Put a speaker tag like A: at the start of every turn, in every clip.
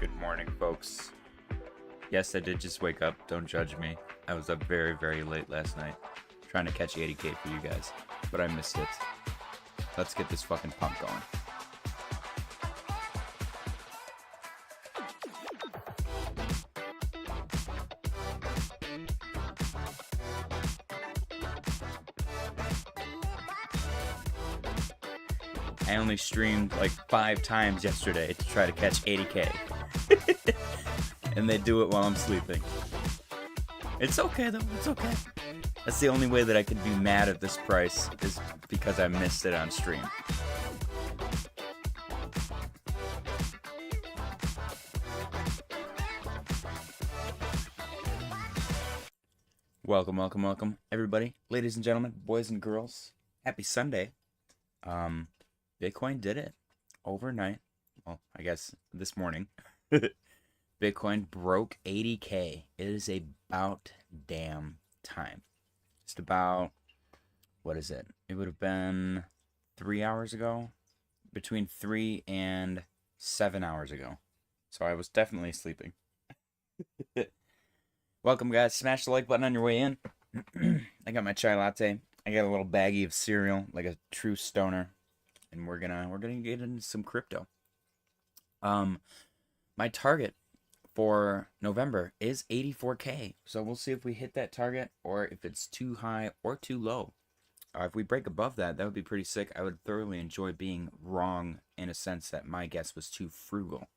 A: Good morning, folks. Yes, I did just wake up. Don't judge me. I was up very, very late last night trying to catch 80K for you guys, but I missed it. Let's get this fucking pump going. I only streamed like 5 times yesterday to try to catch 80K. And they do it while I'm sleeping. It's okay though, it's okay. That's the only way that I could be mad at this price, is because I missed it on stream. Welcome, welcome, welcome, everybody. Ladies and gentlemen, boys and girls. Happy Sunday. Bitcoin did it overnight. Well, I guess this morning. Bitcoin broke 80K. It is about damn time. Just about, what is it? It would have been 3 hours ago. Between 3 and 7 hours ago. So I was definitely sleeping. Welcome, guys. Smash the like button on your way in. I got my chai latte. I got a little baggie of cereal, like a true stoner. And we're gonna get into some crypto. My target for November is 84K. So we'll see if we hit that target or if it's too high or too low. If we break above that, that would be pretty sick. I would thoroughly enjoy being wrong in a sense that my guess was too frugal.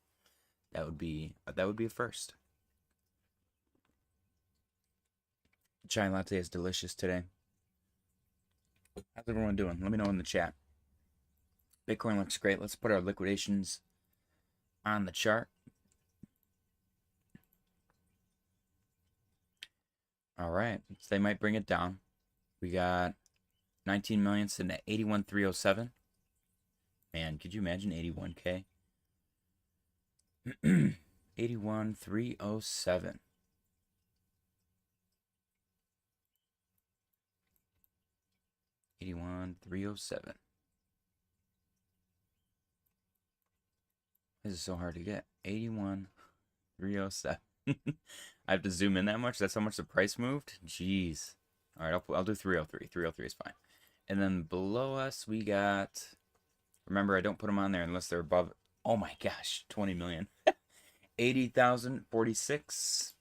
A: That would be a first. Chai latte is delicious today. How's everyone doing? Let me know in the chat. Bitcoin looks great. Let's put our liquidations on the chart. All right, so they might bring it down. We got 19 million sitting at 81,307. Man, could you imagine 81K? 81,307. $81,307. This is so hard to get. 81,307. I have to zoom in that much? That's how much the price moved? Jeez. All right, I'll do 303. 303 is fine. And then below us, we got... Remember, I don't put them on there unless they're above... Oh my gosh, 20 million. 80,046.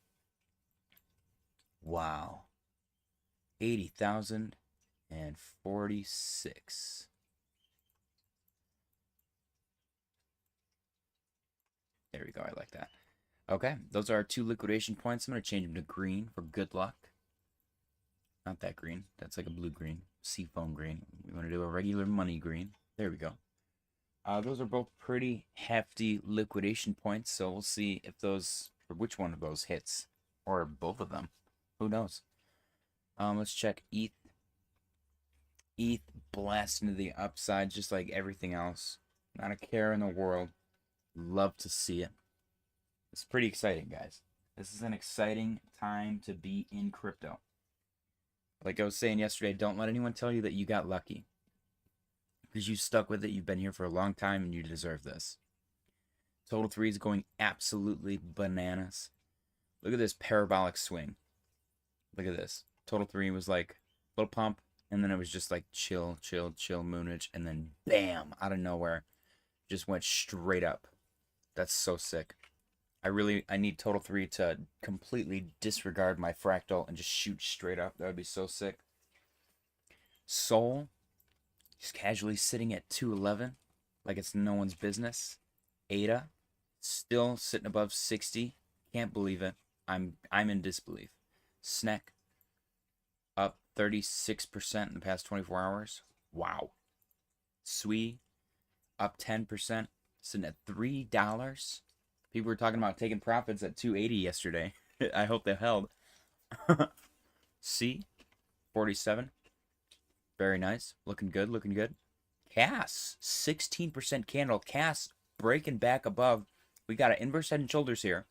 A: Wow. 80,046. There we go. I like that. Okay, those are our 2 liquidation points. I'm going to change them to green for good luck. Not that green. That's like a blue green. Seafoam green. We want to do a regular money green. There we go. Those are both pretty hefty liquidation points, so we'll see if those, or which one of those hits, or both of them. Who knows? Let's check ETH. ETH blasting to the upside, just like everything else. Not a care in the world. Love to see it. It's pretty exciting, guys. This is an exciting time to be in crypto. Like I was saying yesterday, don't let anyone tell you that you got lucky. Because you stuck with it, you've been here for a long time, and you deserve this. Total 3 is going absolutely bananas. Look at this parabolic swing. Look at this. Total 3 was like a little pump, and then it was just like chill, chill, chill, moonage, and then bam, out of nowhere, just went straight up. That's so sick. I need Total 3 to completely disregard my fractal and just shoot straight up. That would be so sick. Sol, just casually sitting at 211, like it's no one's business. ADA, still sitting above 60. Can't believe it. I'm in disbelief. SNEC, up 36% in the past 24 hours. Wow. SUI, up 10%, sitting at $3. People were talking about taking profits at 280 yesterday. I hope they held. C, 47. Very nice. Looking good, looking good. CAS, 16% candle. CAS breaking back above. We got an inverse head and shoulders here.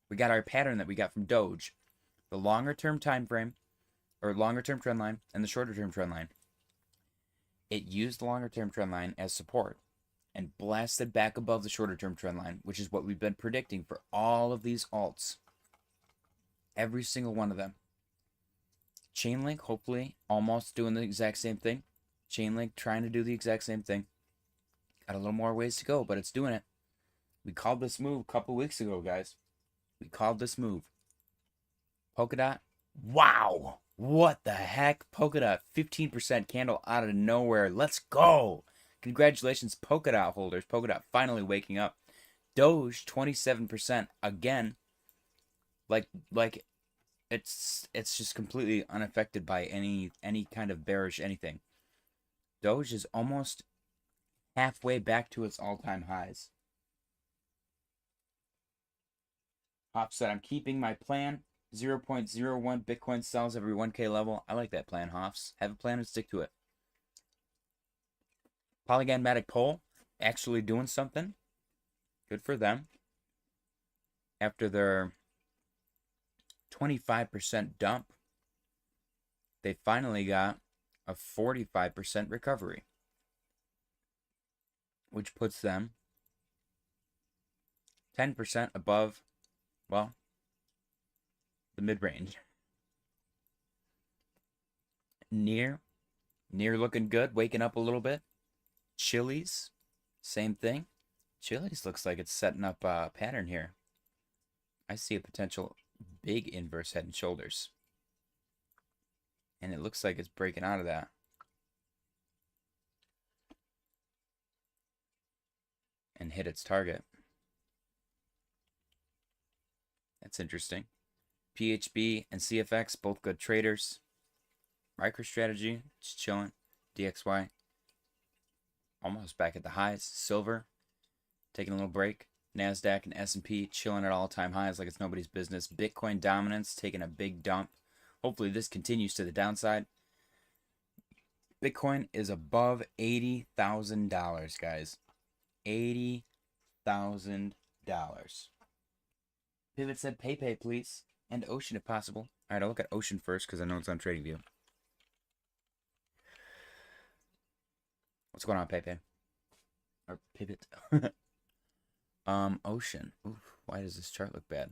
A: We got our pattern that we got from Doge. The longer term time frame, or longer term trend line, and the shorter term trend line. It used the longer term trend line as support and blasted back above the shorter term trend line, which is what we've been predicting for all of these alts. Every single one of them. Chainlink, hopefully, almost doing the exact same thing. Chainlink trying to do the exact same thing. Got a little more ways to go, but it's doing it. We called this move a couple weeks ago, guys. We called this move. Polkadot. Wow. What the heck? Polkadot, 15% candle out of nowhere. Let's go. Congratulations, Polkadot holders. Polkadot finally waking up. Doge, 27% again. Like it's just completely unaffected by any kind of bearish anything. Doge is almost halfway back to its all-time highs. Hop said, I'm keeping my plan. 0.01 Bitcoin sells every 1K level. I like that plan, Hoffs. Have a plan and stick to it. Polygonmatic Pole actually doing something. Good for them. After their 25% dump, they finally got a 45% recovery, which puts them 10% above, well, the mid-range. Near looking good, waking up a little bit. Chili's, same thing. Chili's looks like it's setting up a pattern here. I see a potential big inverse head and shoulders. And it looks like it's breaking out of that. And hit its target. That's interesting. PHB and CFX, both good traders. MicroStrategy, just chilling. DXY, almost back at the highs. Silver, taking a little break. NASDAQ and S&P chilling at all-time highs like it's nobody's business. Bitcoin dominance taking a big dump. Hopefully this continues to the downside. Bitcoin is above $80,000, guys. $80,000. Pivot said PayPay, please. And Ocean, if possible. All right, I'll look at Ocean first because I know it's on TradingView. What's going on, PayPay? Or Pivot. Ocean. Oof, why does this chart look bad?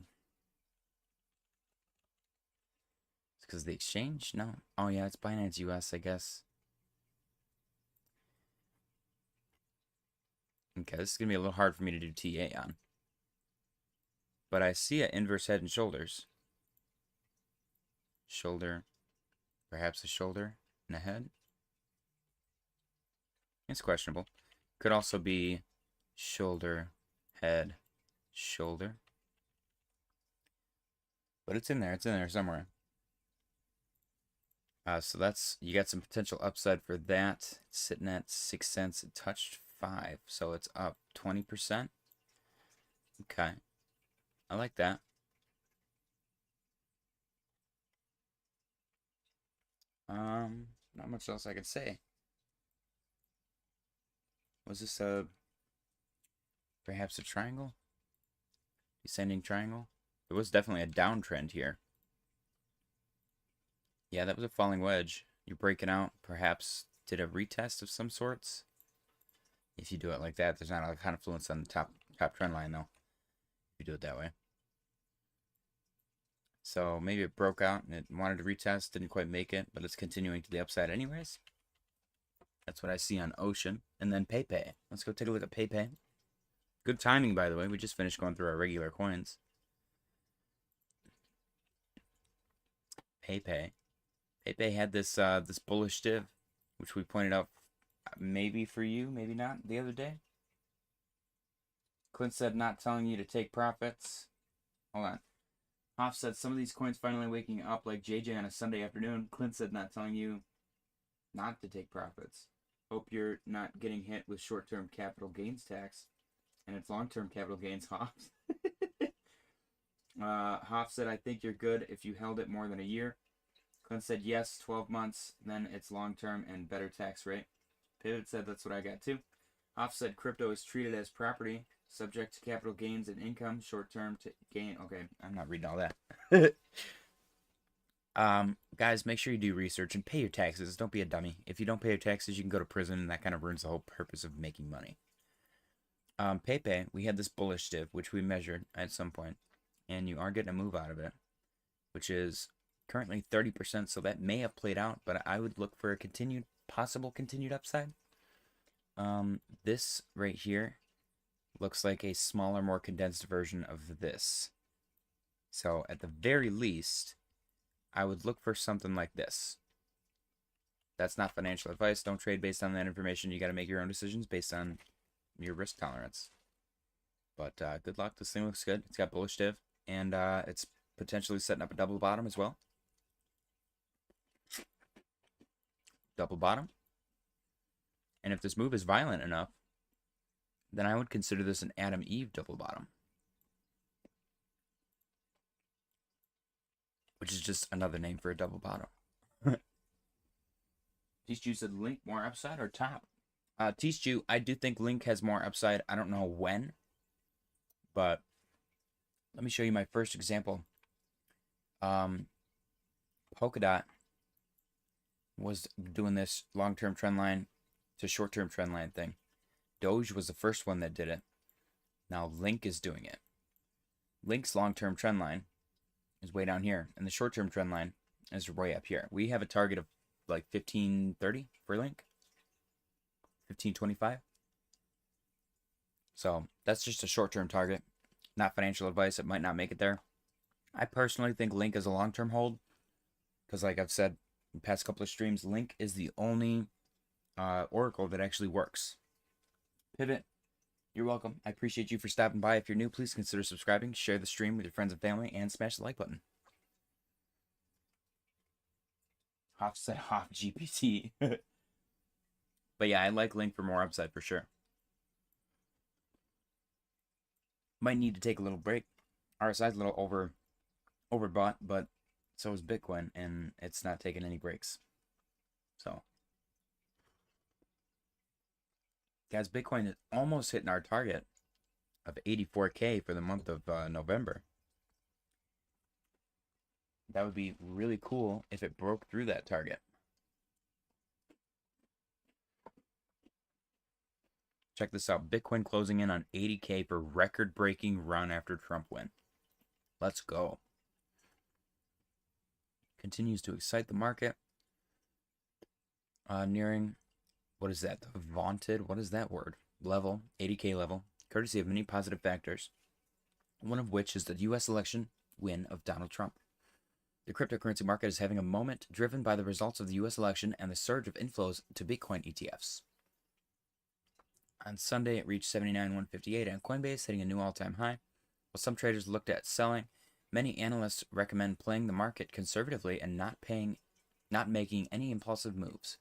A: It's because of the exchange? No. Oh, yeah, it's Binance US, I guess. Okay, this is going to be a little hard for me to do TA on. But I see an inverse head and shoulders. Shoulder. Perhaps a shoulder and a head. It's questionable. Could also be shoulder, head, shoulder. But it's in there. It's in there somewhere. So that's, you got some potential upside for that. It's sitting at 6 cents. It touched 5. So it's up 20%. Okay. I like that. Not much else I could say. Was this perhaps a triangle? Descending triangle? There was definitely a downtrend here. Yeah, that was a falling wedge. You're breaking out. Perhaps did a retest of some sorts. If you do it like that, there's not a lot of confluence on the top top trend line though, if you do it that way. So maybe it broke out and it wanted to retest, didn't quite make it, but it's continuing to the upside anyways. That's what I see on Ocean. And then PayPay. Let's go take a look at PayPay. Good timing, by the way. We just finished going through our regular coins. PayPay. PayPay had this this bullish div, which we pointed out maybe for you, maybe not, the other day. Clint said not telling you to take profits. Hold on. Hoff said some of these coins finally waking up like JJ on a Sunday afternoon. Clint said not telling you not to take profits. Hope you're not getting hit with short-term capital gains tax. And it's long-term capital gains, Hoff. Hoff said, I think you're good if you held it more than a year. Clint said, yes, 12 months, then it's long-term and better tax rate. Pivot said, that's what I got too. Hoff said, crypto is treated as property, subject to capital gains and income, short-term to gain. Okay, I'm not reading all that. Guys, make sure you do research and pay your taxes. Don't be a dummy. If you don't pay your taxes, you can go to prison, and that kind of ruins the whole purpose of making money. PayPay, we had this bullish div, which we measured at some point, and you are getting a move out of it, which is currently 30%, so that may have played out, but I would look for a possible continued upside. This right here looks like a smaller, more condensed version of this. So at the very least, I would look for something like this. That's not financial advice. Don't trade based on that information. You got to make your own decisions based on your risk tolerance. But good luck. This thing looks good. It's got bullish div, and it's potentially setting up a double bottom as well. Double bottom. And if this move is violent enough, then I would consider this an Adam Eve double bottom, which is just another name for a double bottom. Teachu said Link more upside or top? Teachu, I do think Link has more upside. I don't know when, but let me show you my first example. Polkadot was doing this long-term trend line to short-term trend line thing. Doge was the first one that did it. Now Link is doing it. Link's long-term trend line is way down here, and the short-term trend line is way up here. We have a target of like 1530 for Link. 1525. So that's just a short-term target. Not financial advice. It might not make it there. I personally think Link is a long-term hold, because like I've said in the past couple of streams, Link is the only oracle that actually works. Pivot, you're welcome. I appreciate you for stopping by. If you're new, please consider subscribing, share the stream with your friends and family, and smash the like button. Hoff said Hoff GPT. But yeah, I like Link for more upside for sure. Might need to take a little break. RSI's a little overbought, but so is Bitcoin, and it's not taking any breaks. So, guys, Bitcoin is almost hitting our target of 84K for the month of November. That would be really cool if it broke through that target. Check this out. Bitcoin closing in on 80K for record-breaking run after Trump win. Let's go. Continues to excite the market. Nearing, what is that? The vaunted, what is that word? Level, 80K level, courtesy of many positive factors, one of which is the U.S. election win of Donald Trump. The cryptocurrency market is having a moment driven by the results of the U.S. election and the surge of inflows to Bitcoin ETFs. On Sunday, it reached 79,158 on Coinbase, hitting a new all-time high. While some traders looked at selling, many analysts recommend playing the market conservatively and not making any impulsive moves.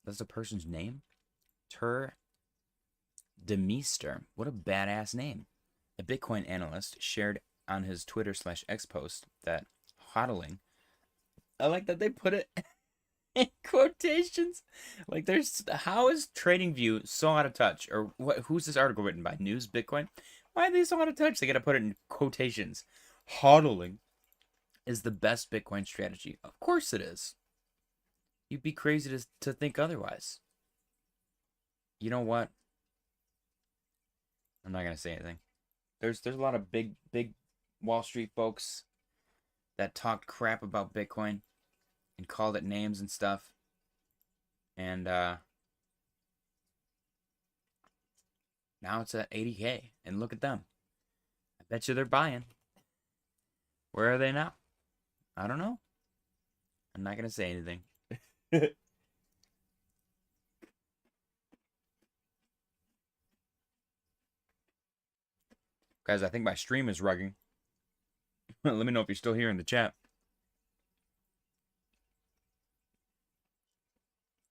A: That's the person's name? Tur Demeester. What a badass name. A Bitcoin analyst shared on his Twitter/X post that hodling. I like that they put it in quotations. Like, how is TradingView so out of touch? Or who's this article written by? News Bitcoin? Why are they so out of touch? They gotta put it in quotations. Hodling is the best Bitcoin strategy. Of course it is. You'd be crazy to think otherwise. You know what? I'm not gonna say anything. There's a lot of big Wall Street folks that talked crap about Bitcoin and called it names and stuff. And now it's at 80K, and look at them. I bet you they're buying. Where are they now? I don't know. I'm not gonna say anything. Guys, I think my stream is rugging. Let me know if you're still here in the chat.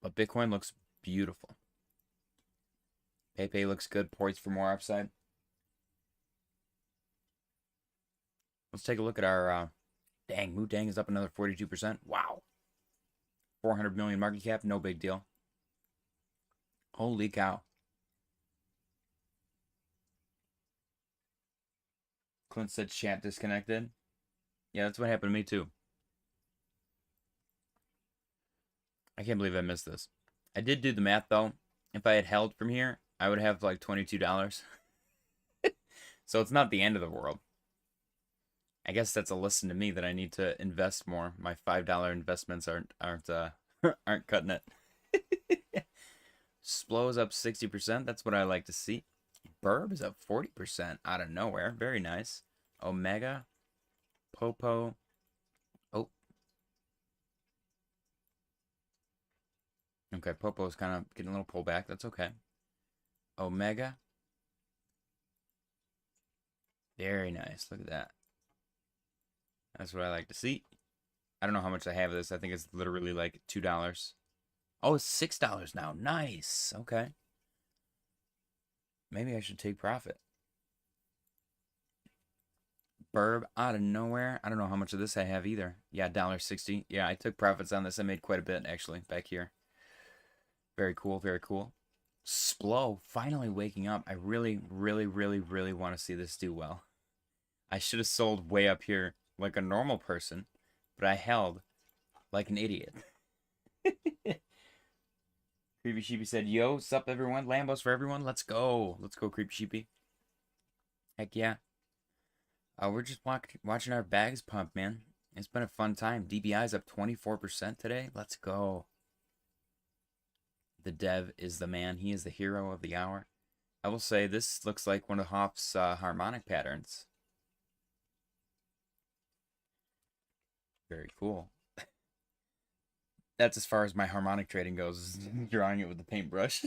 A: But Bitcoin looks beautiful. Pepe looks good, poised for more upside. Let's take a look at our... dang, Moodang is up another 42%. Wow. 400 million market cap, no big deal. Holy cow. Clint said chat disconnected. Yeah, that's what happened to me too. I can't believe I missed this. I did do the math though. If I had held from here, I would have like $22. So it's not the end of the world. I guess that's a lesson to me that I need to invest more. My $5 investments aren't cutting it. Splo is up 60%. That's what I like to see. Burb is up 40% out of nowhere. Very nice. Omega. Popo. Oh. Okay, Popo is kind of getting a little pullback. That's okay. Omega. Very nice. Look at that. That's what I like to see. I don't know how much I have of this. I think it's literally like $2. Oh, it's $6 now. Nice. Okay. Maybe I should take profit. Burb out of nowhere. I don't know how much of this I have either. Yeah, $1.60. Yeah, I took profits on this. I made quite a bit actually back here. Very cool. Very cool. Splo finally waking up. I really want to see this do well. I should have sold way up here like a normal person, but I held like an idiot. Creepy Sheepy said, yo, sup everyone? Lambos for everyone. Let's go. Let's go, Creepy Sheepy. Heck yeah. We're just watching our bags pump, man. It's been a fun time. DBI's up 24% today. Let's go. The dev is the man. He is the hero of the hour. I will say this looks like one of Hoff's harmonic patterns. Very cool. That's as far as my harmonic trading goes, drawing it with the paintbrush.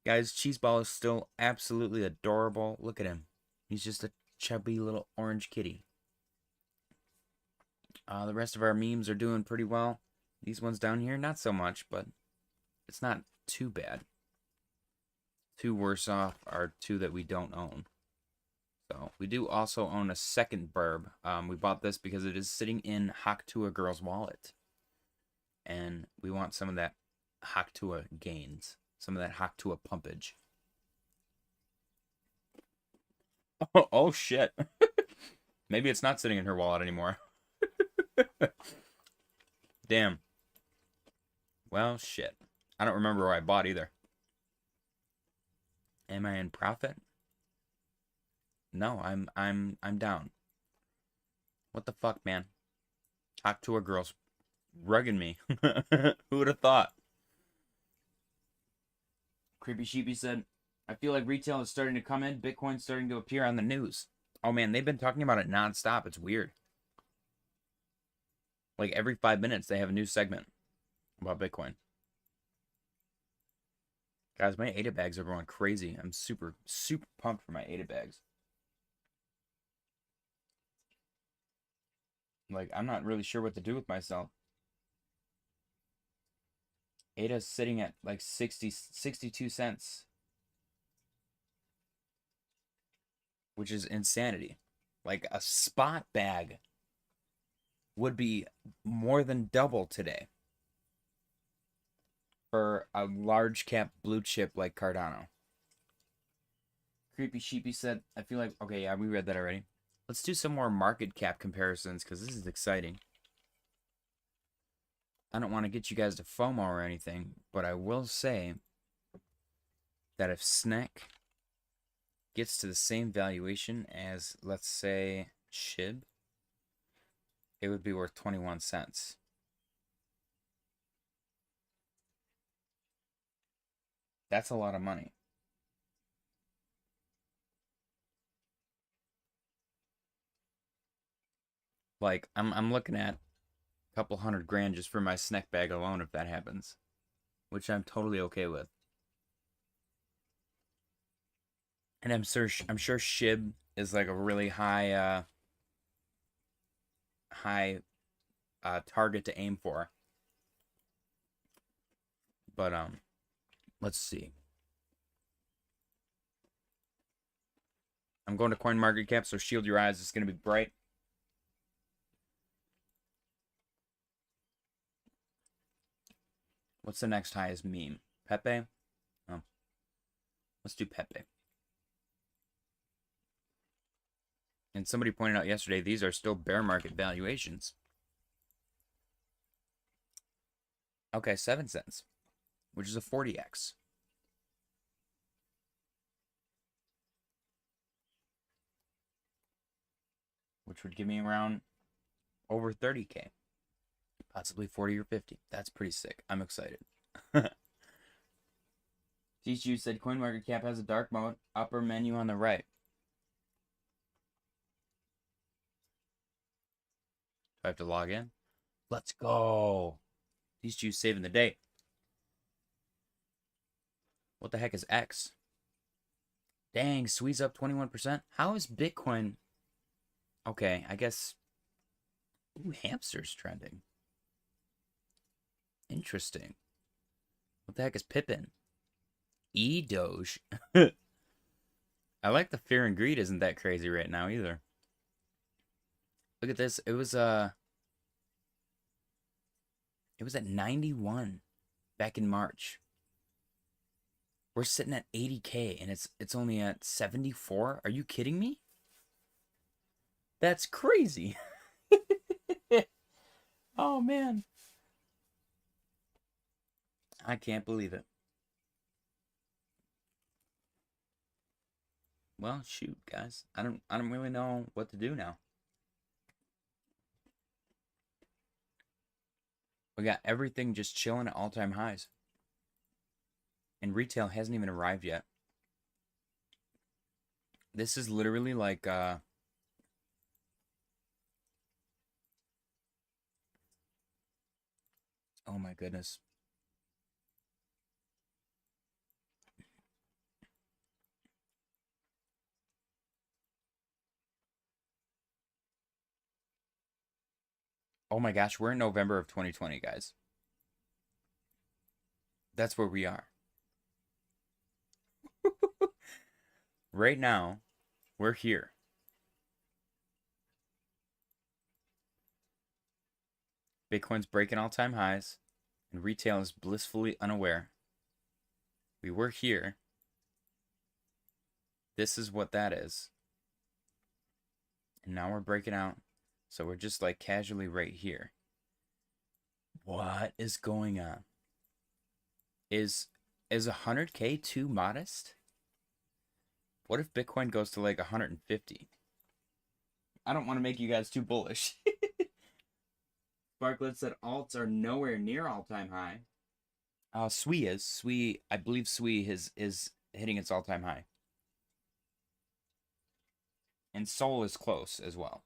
A: Guys, Cheeseball is still absolutely adorable. Look at him. He's just a chubby little orange kitty. The rest of our memes are doing pretty well. These ones down here, not so much, but it's not too bad. Two worse off are two that we don't own. So we do also own a second burb. We bought this because it is sitting in Haktua Girl's wallet. And we want some of that Haktua gains. Some of that Haktua pumpage. Oh shit. Maybe it's not sitting in her wallet anymore. Damn. Well, shit. I don't remember where I bought either. Am I in profit? No, I'm down. What the fuck, man? Haktua Girl's rugging me. Who would have thought? Creepy Sheepy said, I feel like retail is starting to come in. Bitcoin's starting to appear on the news. Oh, man, they've been talking about it nonstop. It's weird. Like, every 5 minutes, they have a new segment about Bitcoin. Guys, my ADA bags are going crazy. I'm super pumped for my ADA bags. Like, I'm not really sure what to do with myself. ADA's sitting at like 62 cents. Which is insanity. Like, a spot bag would be more than double today for a large cap blue chip like Cardano. Creepy Sheepy said, I feel like, okay, yeah, we read that already. Let's do some more market cap comparisons because this is exciting. I don't want to get you guys to FOMO or anything, but I will say that if SNEC gets to the same valuation as, let's say, SHIB, it would be worth 21 cents. That's a lot of money. Like, I'm looking at a couple $100 grand just for my SNEC bag alone if that happens, which I'm totally okay with. And I'm sure SHIB is like a really high target to aim for. But let's see. I'm going to CoinMarketCap, so shield your eyes. It's going to be bright. What's the next highest meme? Pepe? Oh. Let's do Pepe. And somebody pointed out yesterday, these are still bear market valuations. Okay, 7 cents, which is a 40x. Which would give me around over 30K. Possibly 40 or 50. That's pretty sick. I'm excited. Teach said CoinMarketCap has a dark mode, upper menu on the right. Do I have to log in? Let's go. These Jews saving the day. What the heck is X? Dang, SUI's up 21%. How is Bitcoin? Okay, I guess. Ooh, hamster's trending. Interesting. What the heck is Pippin? E-Doge. I like the fear and greed isn't that crazy right now either. Look at this. It was at 91 back in March. We're sitting at 80K and it's only at 74. Are you kidding me? That's crazy. Oh man. I can't believe it. Well, shoot, guys. I don't really know what to do now. We got everything just chilling at all-time highs. And retail hasn't even arrived yet. This is literally like oh my goodness. Oh my gosh, we're in November of 2020, guys. That's where we are. Right now, we're here. Bitcoin's breaking all-time highs, and retail is blissfully unaware. We were here. This is what that is. And now we're breaking out. So we're just like casually right here. What is going on? Is 100K too modest? What if Bitcoin goes to like 150? I don't want to make you guys too bullish. Sparklet said alts are nowhere near all-time high. SUI is. SUI, I believe SUI is hitting its all-time high. And Sol is close as well.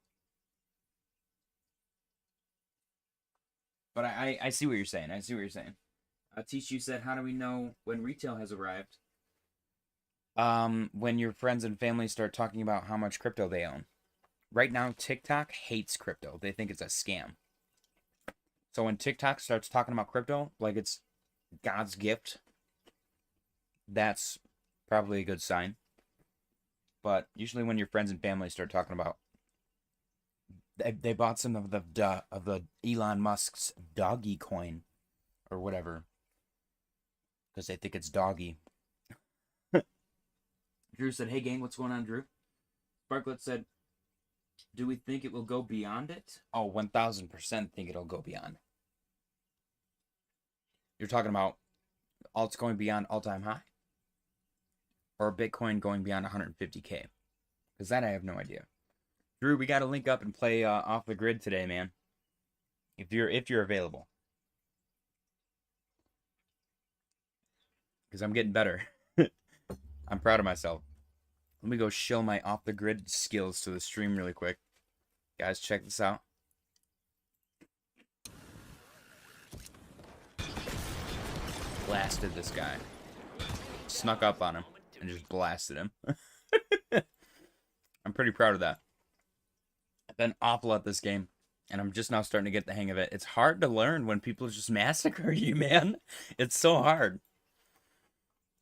A: But I see what you're saying. I see what you're saying. Tishu said, how do we know when retail has arrived? When your friends and family start talking about how much crypto they own. Right now, TikTok hates crypto. They think it's a scam. So when TikTok starts talking about crypto like it's God's gift, that's probably a good sign. But usually when your friends and family start talking about they bought some of the Elon Musk's doggy coin or whatever because they think it's doggy. Drew said, hey gang, what's going on, Drew? Sparklet said, do we think it will go beyond it? Oh, 1000% think it'll go beyond. You're talking about alts going beyond all-time high? or Bitcoin going beyond 150K? Because that I have no idea. Drew, we got to link up and play off the grid today, man. If you're available. Because I'm getting better. I'm proud of myself. Let me go show my off the grid skills to the stream really quick. Guys, check this out. Blasted this guy. Snuck up on him and just blasted him. I'm pretty proud of that. I've been awful at this game, and I'm just now starting to get the hang of it. It's hard to learn when people just massacre you, man. It's so hard.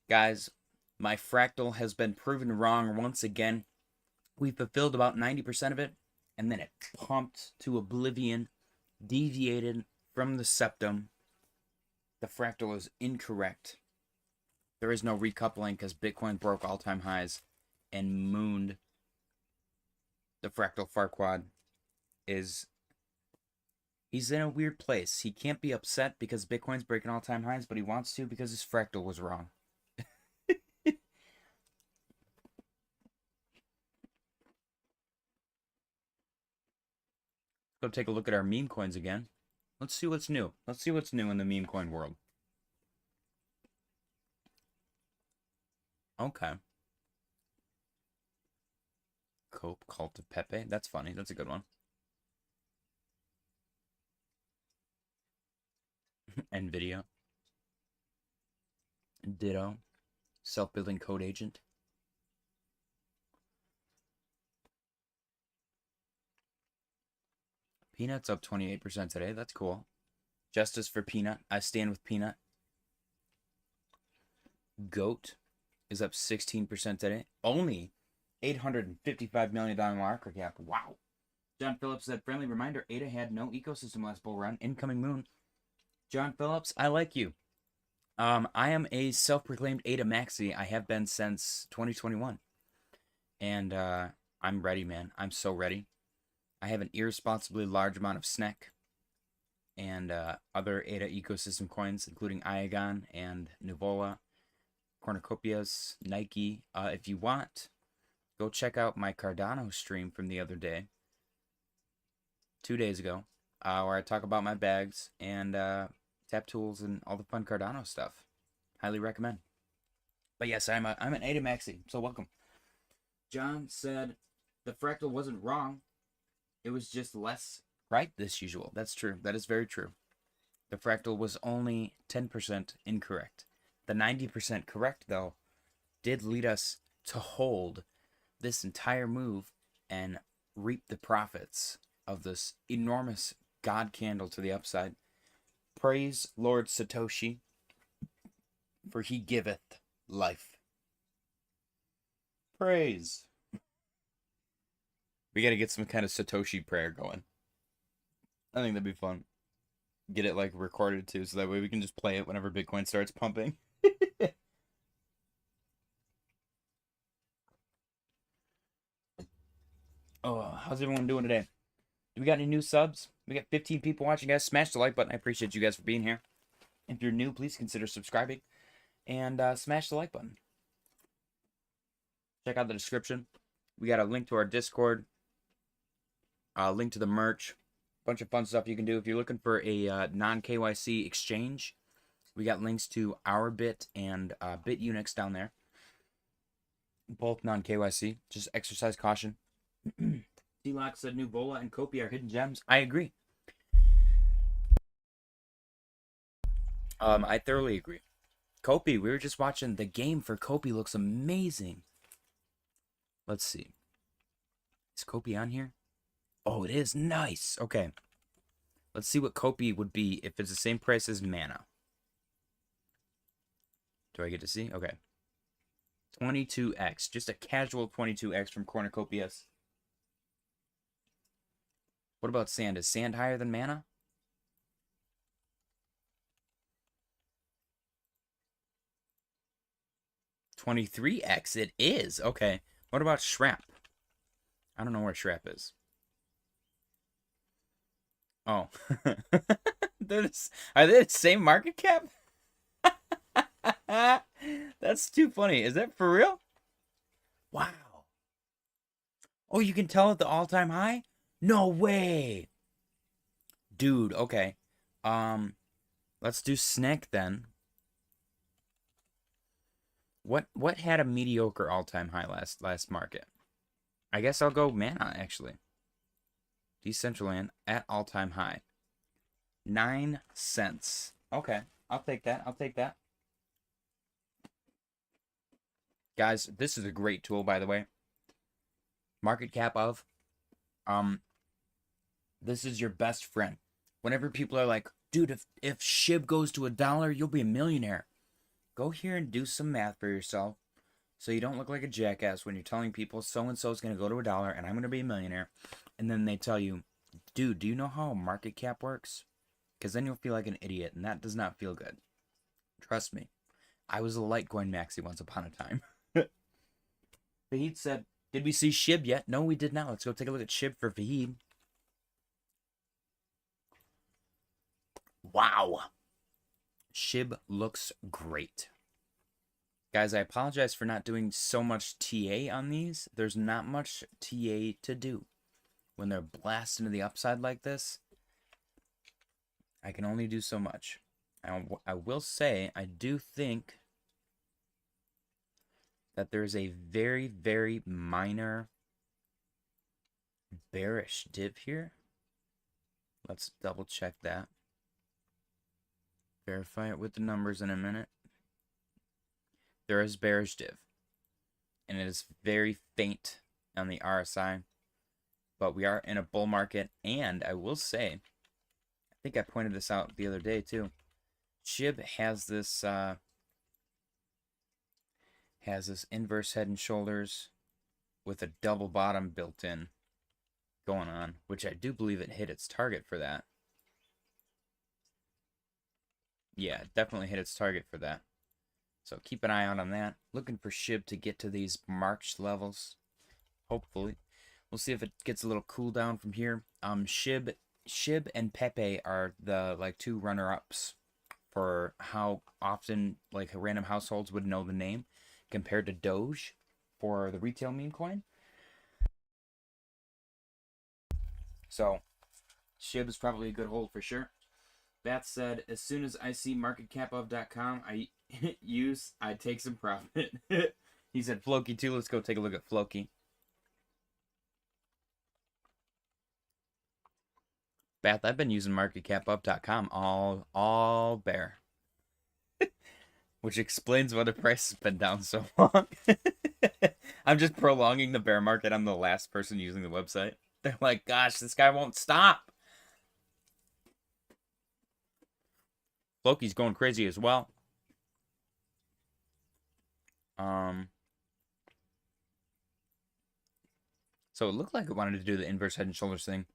A: Guys, my fractal has been proven wrong once again. We fulfilled about 90% of it, and then it pumped to oblivion, deviated from the septum. The fractal is incorrect. There is no recoupling because Bitcoin broke all-time highs and mooned. The fractal Farquad is... He's in a weird place. He can't be upset because Bitcoin's breaking all-time highs, but he wants to because his fractal was wrong. Go take a look at our meme coins again. Let's see what's new. Let's see what's new in the meme coin world. Okay. Cope, Cult of Pepe. That's funny. That's a good one. NVIDIA. Ditto. Self-building code agent. Peanut's up 28% today. That's cool. Justice for Peanut. I stand with Peanut. Goat is up 16% today. Only $855 million market cap. Wow. John Phillips said, friendly reminder, ADA had no ecosystem last bull run. Incoming moon. John Phillips, I like you. I am a self-proclaimed ADA maxi. I have been since 2021. And I'm ready, man. I'm so ready. I have an irresponsibly large amount of SNEC and other ADA ecosystem coins, including Iagon and Nuvola, Cornucopias, Nike. If you want, go check out my Cardano stream from the other day, 2 days ago, where I talk about my bags and tap tools and all the fun Cardano stuff. Highly recommend. But yes, I'm an ADA maxi, so welcome. John said the fractal wasn't wrong. It was just less right this usual. That's true. That is very true. The fractal was only 10% incorrect. The 90% correct, though, did lead us to hold this entire move and reap the profits of this enormous God candle to the upside. Praise Lord Satoshi, for he giveth life. Praise. We got to get some kind of Satoshi prayer going. I think that'd be fun. Get it like recorded too, so that way we can just play it whenever Bitcoin starts pumping. Oh, how's everyone doing today? Do we got any new subs? We got 15 people watching, guys. Smash the like button. I appreciate you guys for being here. If you're new, please consider subscribing and smash the like button. Check out the description. We got a link to our Discord. Link to the merch, bunch of fun stuff you can do. If you're looking for a non-KYC exchange, we got links to Ourbit and Bitunix down there. Both non-KYC. Just exercise caution. D-Lock said Nuvola and Kopi are hidden gems. I agree. I thoroughly agree. Kopi, we were just watching the game for Kopi. Looks amazing. Let's see. Is Kopi on here? Oh, it is. Nice. Okay. Let's see what Kopi would be if it's the same price as Mana. Do I get to see? Okay. 22x. Just a casual 22x from Cornucopias. What about sand? Is sand higher than Mana? $23x. It is. Okay. What about Shrap? I don't know where Shrap is. Oh. Are they the same market cap? That's too funny. Is that for real? Wow. Oh, you can tell at the all-time high? No way. Dude, okay. Let's do Snack then. What had a mediocre all-time high last market? I guess I'll go Mana actually. Decentraland at all-time high. 9 cents. Okay, I'll take that. I'll take that. Guys, this is a great tool, by the way. Market cap of, this is your best friend. Whenever people are like, dude, if SHIB goes to $1, you'll be a millionaire. Go here and do some math for yourself, so you don't look like a jackass when you're telling people so-and-so is going to go to $1 and I'm going to be a millionaire. And then they tell you, dude, do you know how a market cap works? Because then you'll feel like an idiot, and that does not feel good. Trust me. I was a Litecoin maxi once upon a time. Fahid said, did we see SHIB yet? No, we did not. Let's go take a look at SHIB for Fahid. Wow. SHIB looks great. Guys, I apologize for not doing so much TA on these. There's not much TA to do. When they're blasting to the upside like this, I can only do so much. I will say, I do think that there's a very, very minor bearish dip here. Let's double check that. Verify it with the numbers in a minute. There is bearish div, and it is very faint on the RSI, but we are in a bull market. And I will say, I think I pointed this out the other day too, SHIB has this inverse head and shoulders with a double bottom built in going on, which I do believe it hit its target for that. Yeah, it definitely hit its target for that. So keep an eye out on that. Looking for SHIB to get to these March levels. Hopefully. We'll see if it gets a little cool down from here. SHIB and Pepe are the two runner-ups for how often random households would know the name compared to Doge for the retail meme coin. So SHIB is probably a good hold for sure. That said, as soon as I see marketcapof.com, I take some profit. He said Floki too. Let's go take a look at Floki. Bath, I've been using marketcapof.com all bear. Which explains why the price has been down so long. I'm just prolonging the bear market. I'm the last person using the website. They're like, gosh, this guy won't stop. Floki's going crazy as well. So it looked like it wanted to do the inverse head and shoulders thing,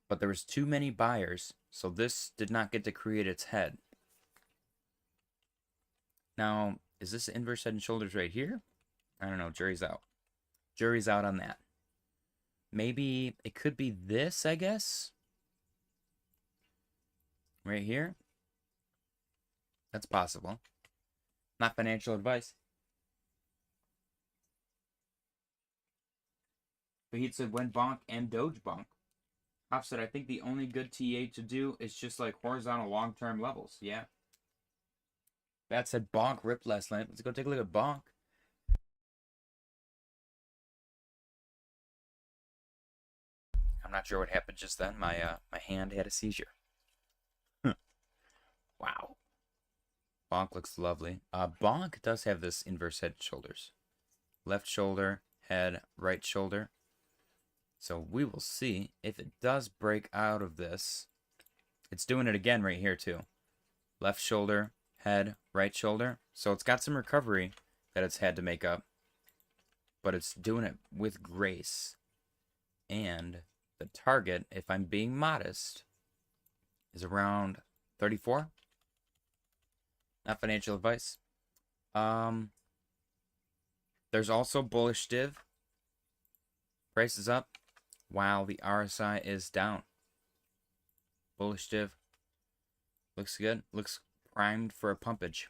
A: but there was too many buyers, so this did not get to create its head. Now, is this the inverse head and shoulders right here? I don't know. Jury's out. Jury's out on that. Maybe it could be this, I guess. Right here. That's possible. Not financial advice. But he said when bonk and Doge bonk. Hop said, I think the only good TA to do is just horizontal long-term levels. Yeah. That said bonk ripped last night. Let's go take a look at bonk. I'm not sure what happened just then. My hand had a seizure. Wow. Bonk looks lovely. Bonk does have this inverse head and shoulders. Left shoulder, head, right shoulder. So we will see if it does break out of this. It's doing it again right here too. Left shoulder, head, right shoulder. So it's got some recovery that it's had to make up. But it's doing it with grace. And the target, if I'm being modest, is around 34. Not financial advice. There's also bullish div. Price is up while the RSI is down. Bullish div. Looks good. Looks primed for a pumpage.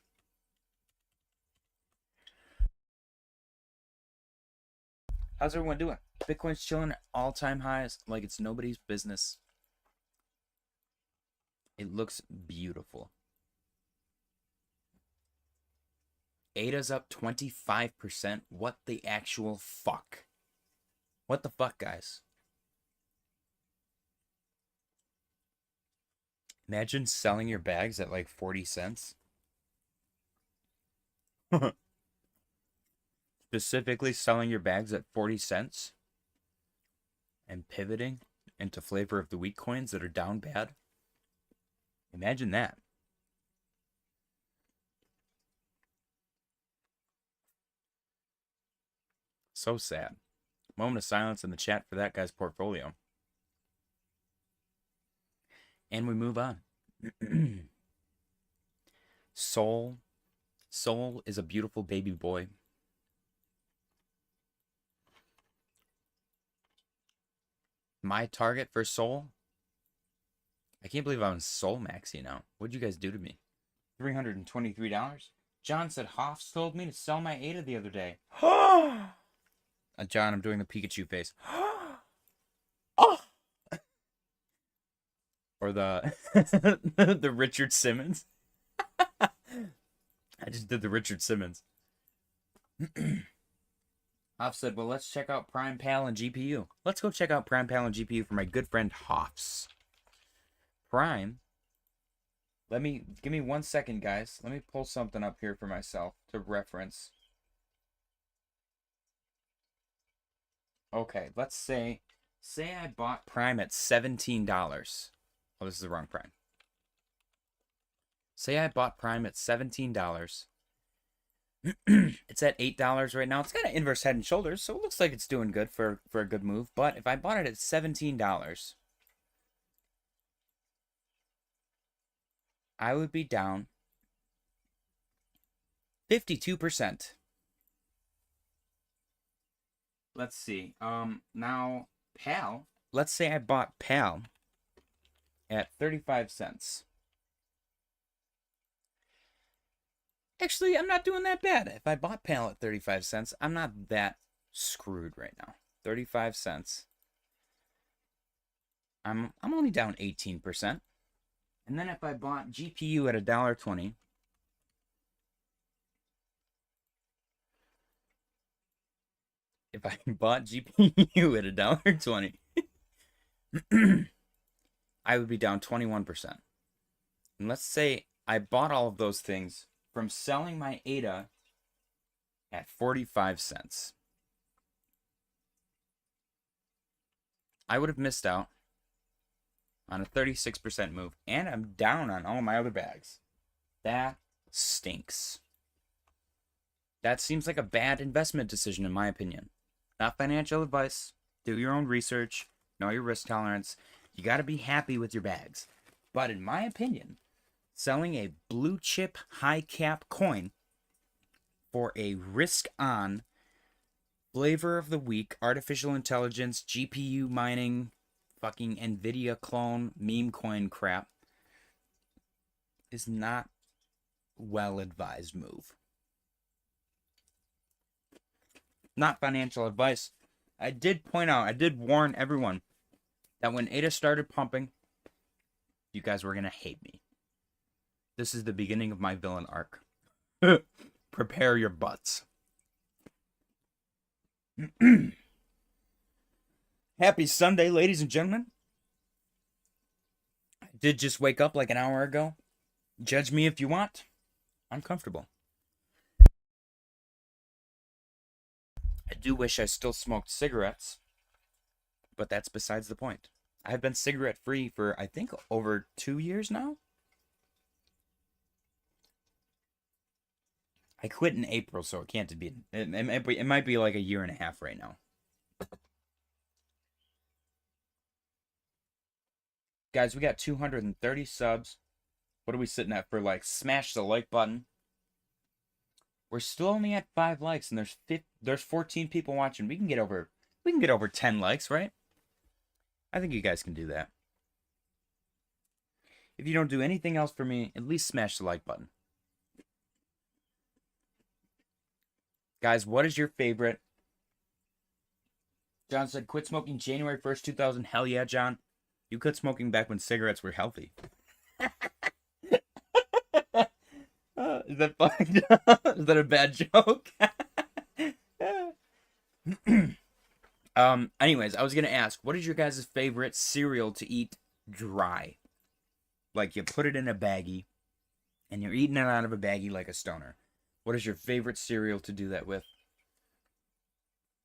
A: How's everyone doing? Bitcoin's chilling at all-time highs like it's nobody's business. It looks beautiful. ADA's up 25%. What the actual fuck? What the fuck, guys? Imagine selling your bags at like 40 cents. Specifically selling your bags at 40 cents and pivoting into flavor of the week coins that are down bad. Imagine that. So sad. Moment of silence in the chat for that guy's portfolio. And we move on. Soul is a beautiful baby boy. My target for Soul? I can't believe I'm Soul Maxi now. What'd you guys do to me? $323? John said Hoffs told me to sell my ADA the other day. John, I'm doing the Pikachu face. Oh! Or the the Richard Simmons. I just did the Richard Simmons. Hoff said, well, let's check out Prime Pal and GPU. Let's go check out Prime Pal and GPU for my good friend Hoffs. Prime. Give me 1 second, guys. Let me pull something up here for myself to reference. Okay, let's say I bought Prime at $17. Oh, this is the wrong Prime. Say I bought Prime at $17. It's at $8 right now. It's got an inverse head and shoulders, so it looks like it's doing good for a good move. But if I bought it at $17, I would be down 52%. Let's see. Now PAL. Let's say I bought PAL at 35 cents. Actually, I'm not doing that bad. If I bought PAL at 35 cents, I'm not that screwed right now. 35 cents. I'm only down 18%. And then if I bought GPU at $1.20, if I bought GPU at $1.20, I would be down 21%. And let's say I bought all of those things from selling my ADA at 45 cents. I would have missed out on a 36% move, and I'm down on all my other bags. That stinks. That seems like a bad investment decision in my opinion. Not financial advice. Do your own research. Know your risk tolerance. You got to be happy with your bags. But in my opinion, selling a blue chip high cap coin for a risk on flavor of the week, artificial intelligence, GPU mining, fucking Nvidia clone, meme coin crap is not well advised move. Not financial advice. I did point out, I did warn everyone that when ADA started pumping, you guys were going to hate me. This is the beginning of my villain arc. Prepare your butts. Happy Sunday, ladies and gentlemen. I did just wake up like an hour ago. Judge me if you want. I'm comfortable. I do wish I still smoked cigarettes, but that's besides the point. I've been cigarette free for, I think, over 2 years now. I quit in April, so it can't be. It might be like a year and a half right now. Guys, we got 230 subs. What are we sitting at for likes? Smash the like button. We're still only at 5 likes, and there's 14 people watching. We can get over 10 likes, right? I think you guys can do that. If you don't do anything else for me, at least smash the like button. Guys, what is your favorite John said, quit smoking January 1st, 2000. Hell yeah, John. You quit smoking back when cigarettes were healthy. Is that funny? Is that a bad joke? Anyways, I was gonna ask, what is your guys' favorite cereal to eat dry? Like you put it in a baggie and you're eating it out of a baggie like a stoner. What is your favorite cereal to do that with?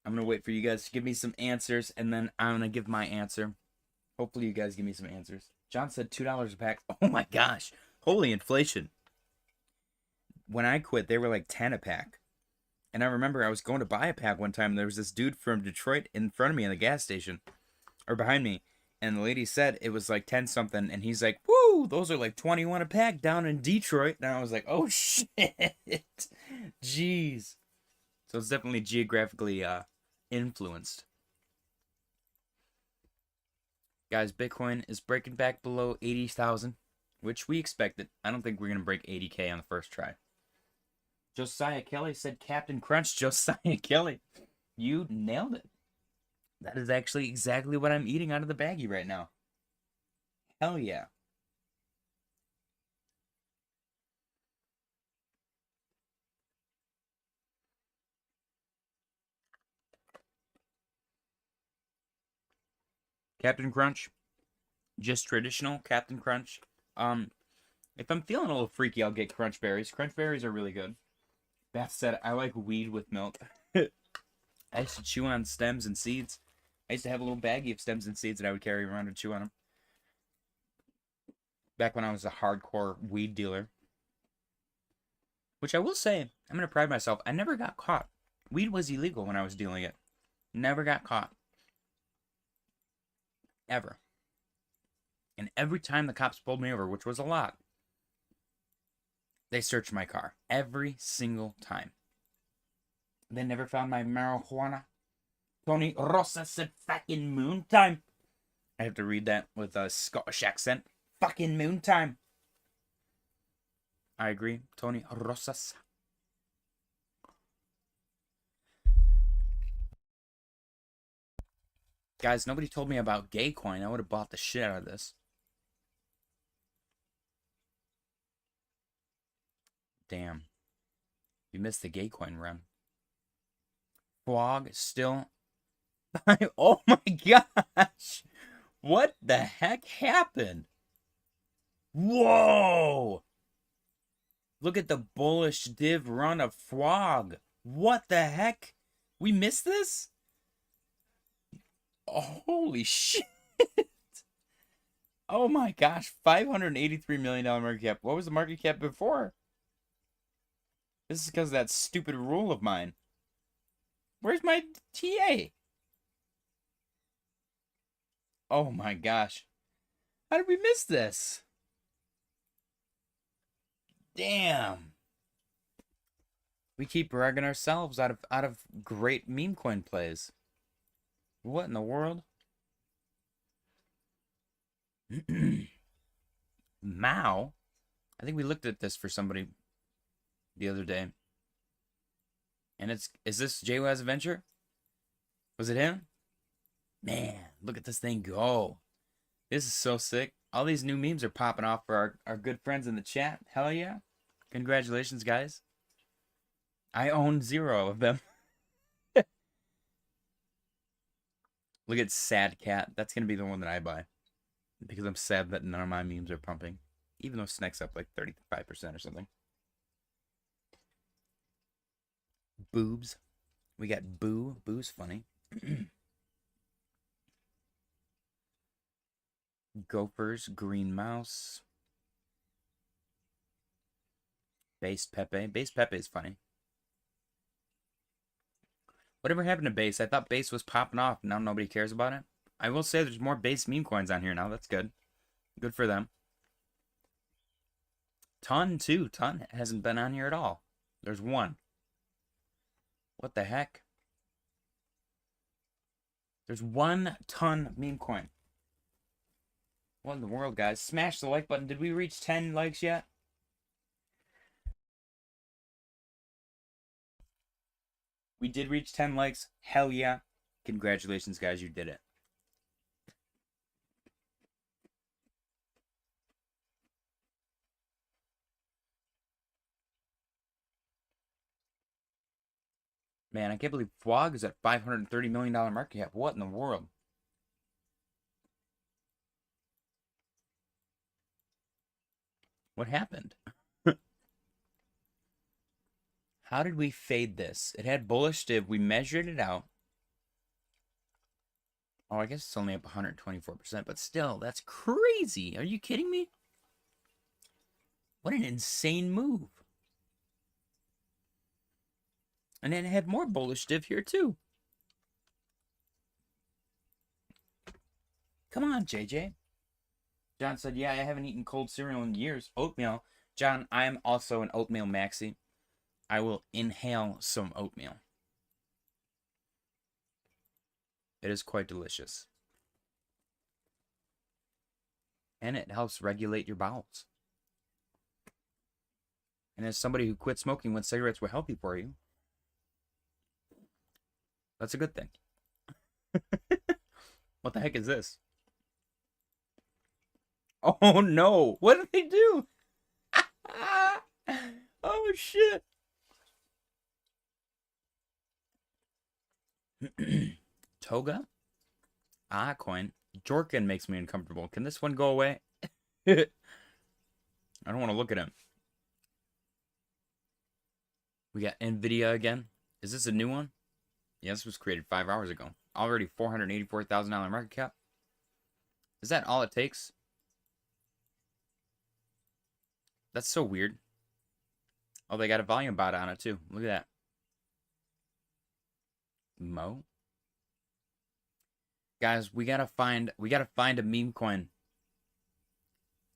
A: I'm gonna wait for you guys to give me some answers, and then I'm gonna give my answer. Hopefully you guys give me some answers. John said $2 a pack. Oh my gosh. Holy inflation. When I quit, they were like 10 a pack. And I remember I was going to buy a pack one time, and there was this dude from Detroit in front of me in the gas station, or behind me, and the lady said it was like 10 something, and he's like, woo, those are like 21 a pack down in Detroit. And I was like, oh shit. Jeez. So it's definitely geographically influenced. Guys, Bitcoin is breaking back below 80,000, which we expected. I don't think we're going to break 80K on the first try. Josiah Kelly said Captain Crunch. Josiah Kelly, you nailed it. That is actually exactly what I'm eating out of the baggie right now. Hell yeah. Captain Crunch. Just traditional Captain Crunch. If I'm feeling a little freaky, I'll get Crunch Berries. Crunch Berries are really good. Beth said, I like weed with milk. I used to chew on stems and seeds. I used to have a little baggie of stems and seeds that I would carry around and chew on them. Back when I was a hardcore weed dealer. Which I will say, I'm going to pride myself, I never got caught. Weed was illegal when I was dealing it. Never got caught. Ever. And every time the cops pulled me over, which was a lot, they searched my car. Every single time. They never found my marijuana. Tony Rosa said, fucking moon time. I have to read that with a Scottish accent. Fucking moon time. I agree. Tony Rosas. Guys, nobody told me about Gaycoin. I would have bought the shit out of this. Damn. You missed the Gaycoin run. Fog still. Oh my gosh. What the heck happened? Whoa. Look at the bullish div run of Frog. What the heck? We missed this? Oh, holy shit. Oh my gosh. $583 million market cap. What was the market cap before? This is because of that stupid rule of mine. Where's my TA? Oh my gosh. How did we miss this? Damn. We keep bragging ourselves out of great meme coin plays. What in the world? Mao? I think we looked at this for somebody the other day. And is this JWaz Adventure? Was it him? Man, look at this thing go. This is so sick. All these new memes are popping off for our good friends in the chat. Hell yeah. Congratulations, guys. I own 0 of them. Look at Sad Cat. That's going to be the one that I buy. Because I'm sad that none of my memes are pumping. Even though Snake's up like 35% or something. Boobs. We got Boo. Boo's funny. Gophers. Green Mouse. Base Pepe. Base Pepe is funny. Whatever happened to Base? I thought Base was popping off. Now nobody cares about it. I will say there's more Base meme coins on here now. That's good. Good for them. Ton, too. Ton hasn't been on here at all. There's one. What the heck? There's 1 ton meme coin. What in the world, guys? Smash the like button. Did we reach 10 likes yet? We did reach 10 likes. Hell yeah. Congratulations, guys. You did it. Man, I can't believe Fwog is at $530 million market cap. What in the world? What happened? How did we fade this? It had bullish div. We measured it out. Oh, I guess it's only up 124%, but still, that's crazy. Are you kidding me? What an insane move. And then it had more bullish div here, too. Come on, JJ. John said, yeah, I haven't eaten cold cereal in years. Oatmeal. John, I am also an oatmeal maxi. I will inhale some oatmeal. It is quite delicious. And it helps regulate your bowels. And as somebody who quit smoking when cigarettes were healthy for you, that's a good thing. What the heck is this? Oh no! What did they do? Oh shit! Toga? Coin. Jorkin makes me uncomfortable. Can this one go away? I don't want to look at him. We got Nvidia again. Is this a new one? Yeah, this was created 5 hours ago. Already $484,000 market cap. Is that all it takes? That's so weird. Oh, they got a volume bot on it too. Look at that. Mo. Guys, we gotta find a meme coin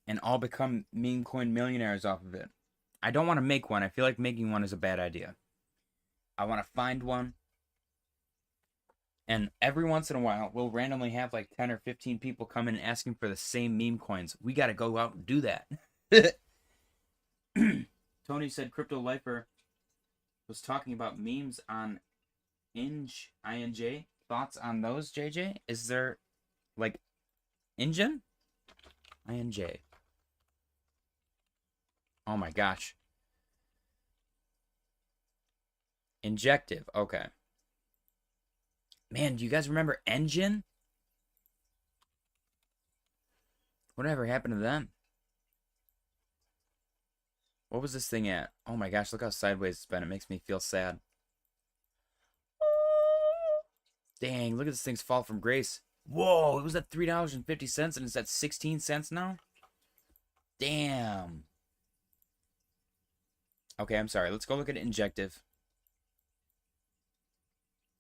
A: and all become meme coin millionaires off of it. I don't want to make one. I feel like making one is a bad idea. I want to find one. And every once in a while, we'll randomly have like 10 or 15 people come in asking for the same meme coins. We got to go out and do that. Tony said Crypto Lifer was talking about memes on INJ. Thoughts on those, JJ? Is there like Engine? INJ. Oh my gosh. Injective. Okay. Man, do you guys remember Engine? Whatever happened to them? What was this thing at? Oh my gosh, look how sideways it's been. It makes me feel sad. Dang, look at this thing's fall from grace. Whoa, it was at $3.50 and it's at 16 cents now? Damn. Okay, I'm sorry. Let's go look at Injective.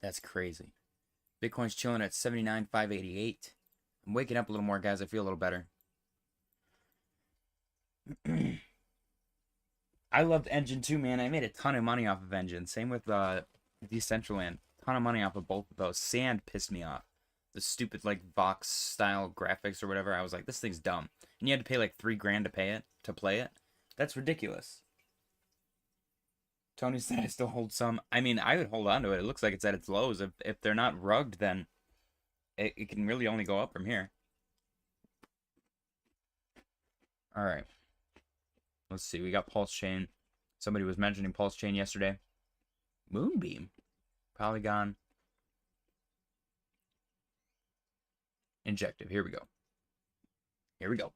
A: That's crazy. Bitcoin's chilling at 79,588. I'm waking up a little more, guys. I feel a little better. I loved Engine too, man. I made a ton of money off of Engine. Same with Decentraland. Ton of money off of both of those. Sand pissed me off. The stupid like Vox style graphics or whatever. I was like, this thing's dumb. And you had to pay like $3,000 to play it. That's ridiculous. Tony said I still hold some. I mean, I would hold on to it. It looks like it's at its lows. If they're not rugged, then it can really only go up from here. All right. Let's see. We got Pulse Chain. Somebody was mentioning Pulse Chain yesterday. Moonbeam. Polygon. Injective. Here we go. Here we go.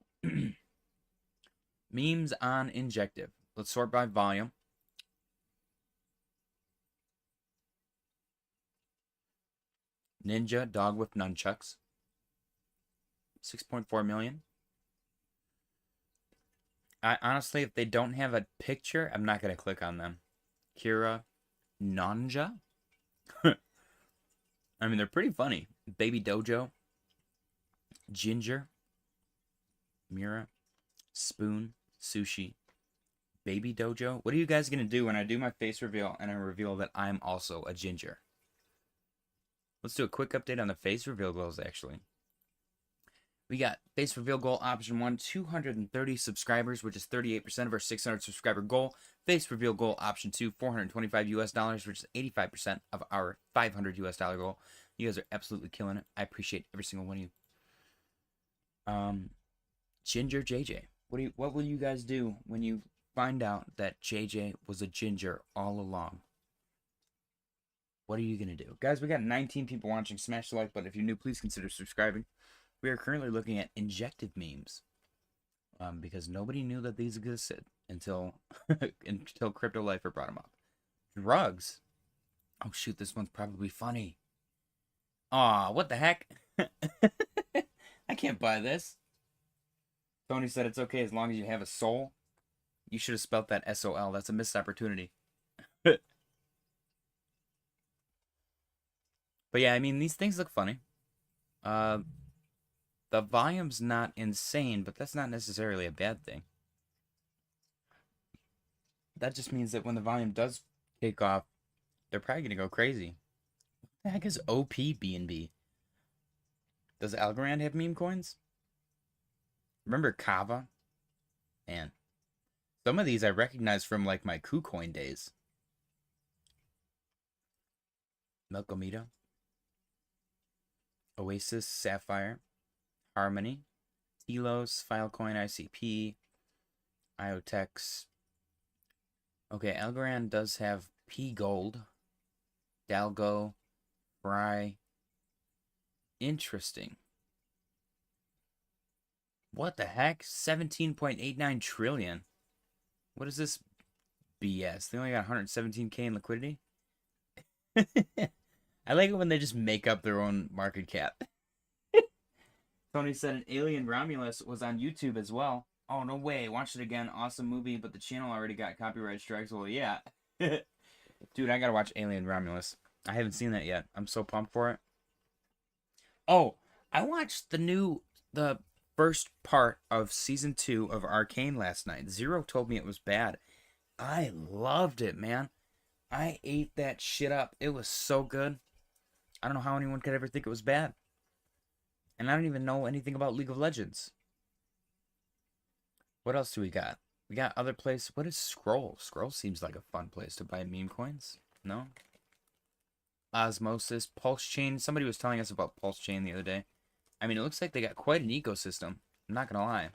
A: Memes on Injective. Let's sort by volume. Ninja dog with nunchucks. 6.4 million. Honestly, if they don't have a picture, I'm not going to click on them. Kira Nanja. I mean, they're pretty funny. Baby Dojo. Ginger. Mira. Spoon. Sushi. Baby Dojo. What are you guys going to do when I do my face reveal and I reveal that I'm also a ginger? Let's do a quick update on the face reveal goals, actually. We got face reveal goal option 1, 230 subscribers, which is 38% of our 600 subscriber goal. Face reveal goal option 2, $425 US, which is 85% of our $500 US goal. You guys are absolutely killing it. I appreciate every single one of you. Ginger JJ. What will you guys do when you find out that JJ was a ginger all along? What are you gonna do? Guys, we got 19 people watching. Smash the like button if you're new. Please consider subscribing. We are currently looking at injective memes. Because nobody knew that these existed until until Crypto Lifer brought them up. Drugs. Oh shoot, this one's probably funny. Aw, what the heck? I can't buy this. Tony said it's okay as long as you have a soul. You should have spelt that S-O-L. That's a missed opportunity. But yeah, I mean, these things look funny. The volume's not insane, but that's not necessarily a bad thing. That just means that when the volume does take off, they're probably going to go crazy. What the heck is OPBNB? Does Algorand have meme coins? Remember Kava? Man. Some of these I recognize from like my KuCoin days. Melkomita. Oasis, Sapphire. Harmony. Telos, Filecoin, ICP. IoTex. Okay, Algorand does have P Gold. Dalgo. Fry. Interesting. What the heck? 17.89 trillion. What is this BS? They only got 117k in liquidity? I like it when they just make up their own market cap. Tony said an Alien Romulus was on YouTube as well. Oh, no way. Watched it again. Awesome movie, but the channel already got copyright strikes. Well, yeah. Dude, I gotta watch Alien Romulus. I haven't seen that yet. I'm so pumped for it. Oh, I watched the first part of season 2 of Arcane last night. Zero told me it was bad. I loved it, man. I ate that shit up. It was so good. I don't know how anyone could ever think it was bad. And I don't even know anything about League of Legends. What else do we got? We got other places. What is Scroll? Scroll seems like a fun place to buy meme coins. No? Osmosis, Pulse Chain. Somebody was telling us about Pulse Chain the other day. I mean, it looks like they got quite an ecosystem. I'm not gonna lie.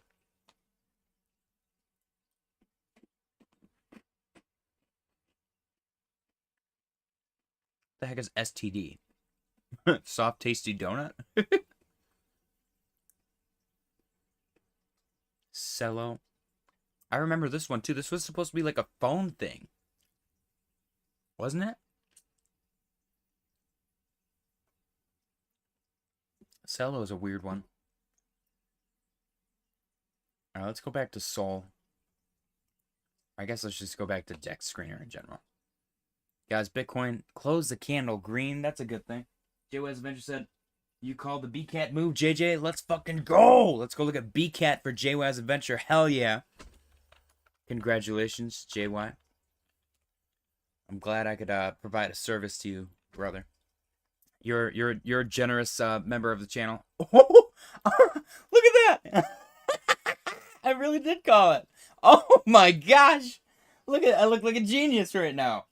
A: What the heck is STD? Soft, tasty donut? Cello. I remember this one too. This was supposed to be like a phone thing. Wasn't it? Cello is a weird one. Alright, let's go back to Sol. I guess let's just go back to Dex Screener in general. Guys, Bitcoin, close the candle green. That's a good thing. JJsAdventure said, you called the BCAT move, JJ. Let's fucking go. Let's go look at BCAT for JJsAdventure. Hell yeah. Congratulations, JY. I'm glad I could provide a service to you, brother. You're a generous member of the channel. Oh, look at that. I really did call it. Oh my gosh. I look like a genius right now.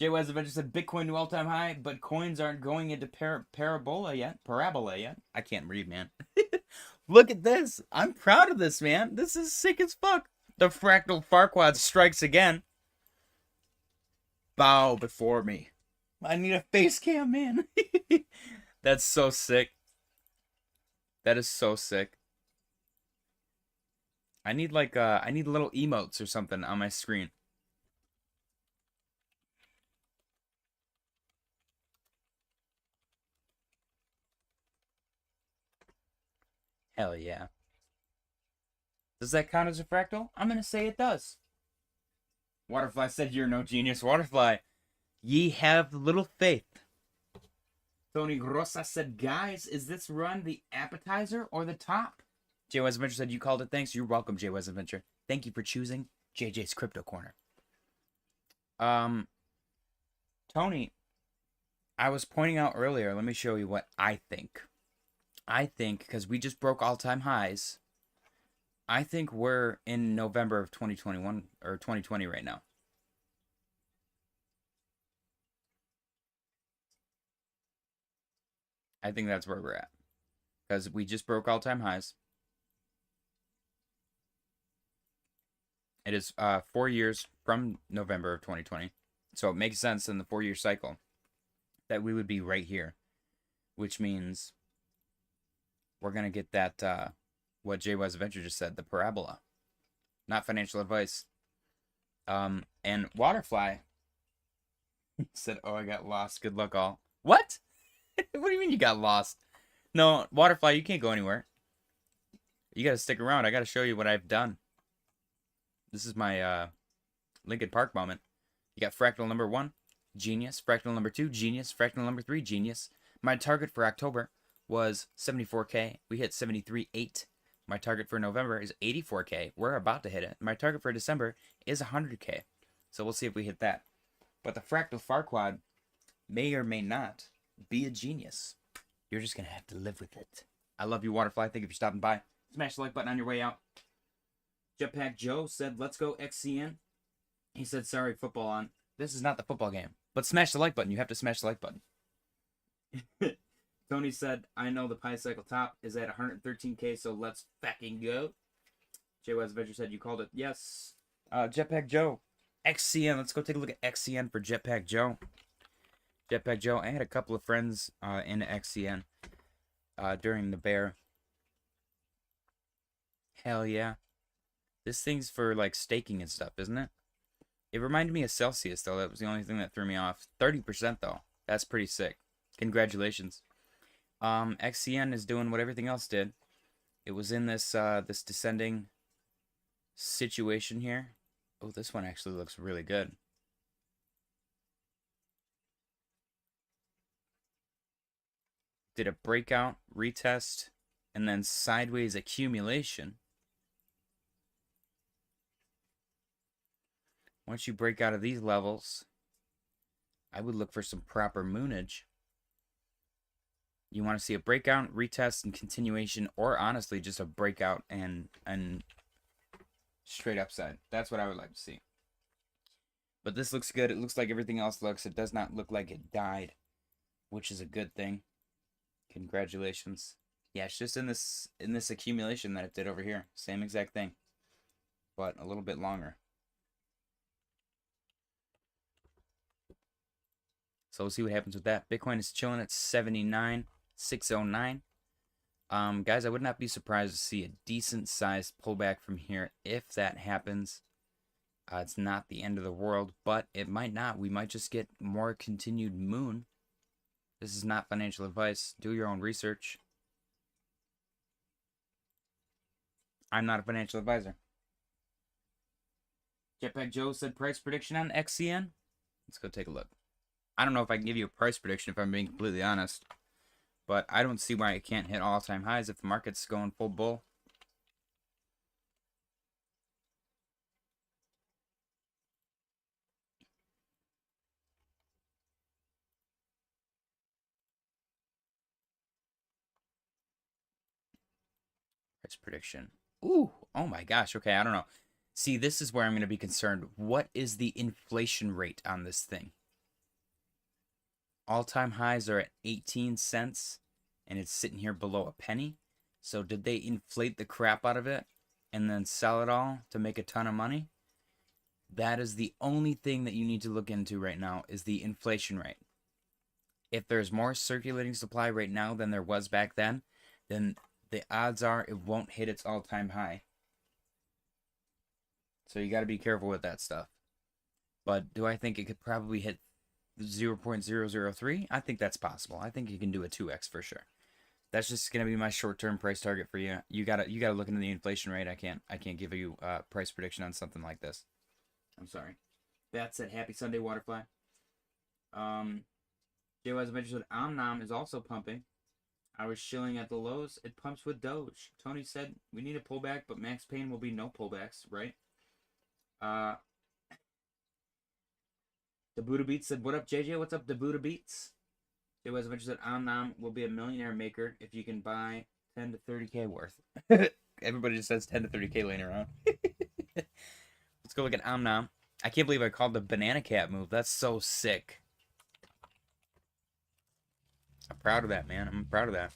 A: JJsAdventure said Bitcoin to all-time high, but coins aren't going into parabola yet. I can't read, man. Look at this. I'm proud of this, man. This is sick as fuck. The fractal Farquaad strikes again. Bow before me. I need a face cam, man. That's so sick. That is so sick. I need like I need little emotes or something on my screen. Hell yeah. Does that count as a fractal? I'm gonna say it does. Waterfly said you're no genius. Waterfly, ye have little faith. Tony Grossa said, guys, is this run the appetizer or the top? JJsAdventure said you called it. Thanks. You're welcome, JJsAdventure. Thank you for choosing JJ's Crypto Corner. Tony, I was pointing out earlier, let me show you what I think. I think, because we just broke all-time highs, I think we're in November of 2021, or 2020 right now. I think that's where we're at. Because we just broke all-time highs. It is 4 years from November of 2020. So it makes sense in the 4-year cycle that we would be right here. Which means we're going to get that, what JJsAdventure just said, the parabola. Not financial advice. And Waterfly said, oh, I got lost. Good luck all. What? What do you mean you got lost? No, Waterfly, you can't go anywhere. You got to stick around. I got to show you what I've done. This is my Lincoln Park moment. You got fractal number 1, genius. Fractal number 2, genius. Fractal number 3, genius. My target for October was 74K. We hit 73.8. My target for November is 84K. We're about to hit it. My target for December is 100K. So we'll see if we hit that. But the fractal Farquad may or may not be a genius. You're just going to have to live with it. I love you, Waterfly. Thank you for stopping by. Smash the like button on your way out. Jetpack Joe said, let's go XCN. He said, sorry, football on. This is not the football game. But smash the like button. You have to smash the like button. Tony said, I know the Pi Cycle top is at 113K, so let's fucking go. JJsAdventure said, you called it. Yes. Jetpack Joe. XCN. Let's go take a look at XCN for Jetpack Joe. Jetpack Joe. I had a couple of friends in XCN during the bear. Hell yeah. This thing's for like staking and stuff, isn't it? It reminded me of Celsius, though. That was the only thing that threw me off. 30%, though. That's pretty sick. Congratulations. XCN is doing what everything else did. It was in this this descending situation here. Oh, this one actually looks really good. Did a breakout, retest, and then sideways accumulation. Once you break out of these levels, I would look for some proper moonage. You want to see a breakout, retest, and continuation, or honestly, just a breakout and straight upside. That's what I would like to see. But this looks good. It looks like everything else looks. It does not look like it died, which is a good thing. Congratulations. Yeah, it's just in this accumulation that it did over here. Same exact thing, but a little bit longer. So we'll see what happens with that. Bitcoin is chilling at 79,609. Guys, I would not be surprised to see a decent sized pullback from here if that happens. It's not the end of the world, but it might not. We might just get more continued moon. This is not financial advice. Do your own research. I'm not a financial advisor. Jetpack Joe said price prediction on XCN. Let's go take a look. I don't know if I can give you a price prediction if I'm being completely honest. But I don't see why it can't hit all-time highs if the market's going full bull. Price prediction. Ooh, oh my gosh. Okay, I don't know. See, this is where I'm going to be concerned. What is the inflation rate on this thing? All-time highs are at 18 cents, and it's sitting here below a penny. So did they inflate the crap out of it and then sell it all to make a ton of money? That is the only thing that you need to look into right now is the inflation rate. If there's more circulating supply right now than there was back then the odds are it won't hit its all-time high. So you got to be careful with that stuff. But do I think it could probably hit 0.003? I think that's possible. I think you can do a 2x for sure. That's just gonna be my short-term price target for you. You gotta look into the inflation rate. I can't give you a price prediction on something like this. I'm sorry. That said, happy Sunday, Waterfly. JJsAdventure said Omnom is also pumping. I was shilling at the lows. It pumps with Doge. Tony said we need a pullback, but Max Payne will be no pullbacks, right? The Buddha Beats said, what up, JJ? What's up, the Buddha Beats? JJsAdventure said, Omnom will be a millionaire maker if you can buy 10 to 30K worth. Everybody just says 10 to 30K laying around. Let's go look at Omnom. I can't believe I called the banana cat move. That's so sick. I'm proud of that, man. I'm proud of that.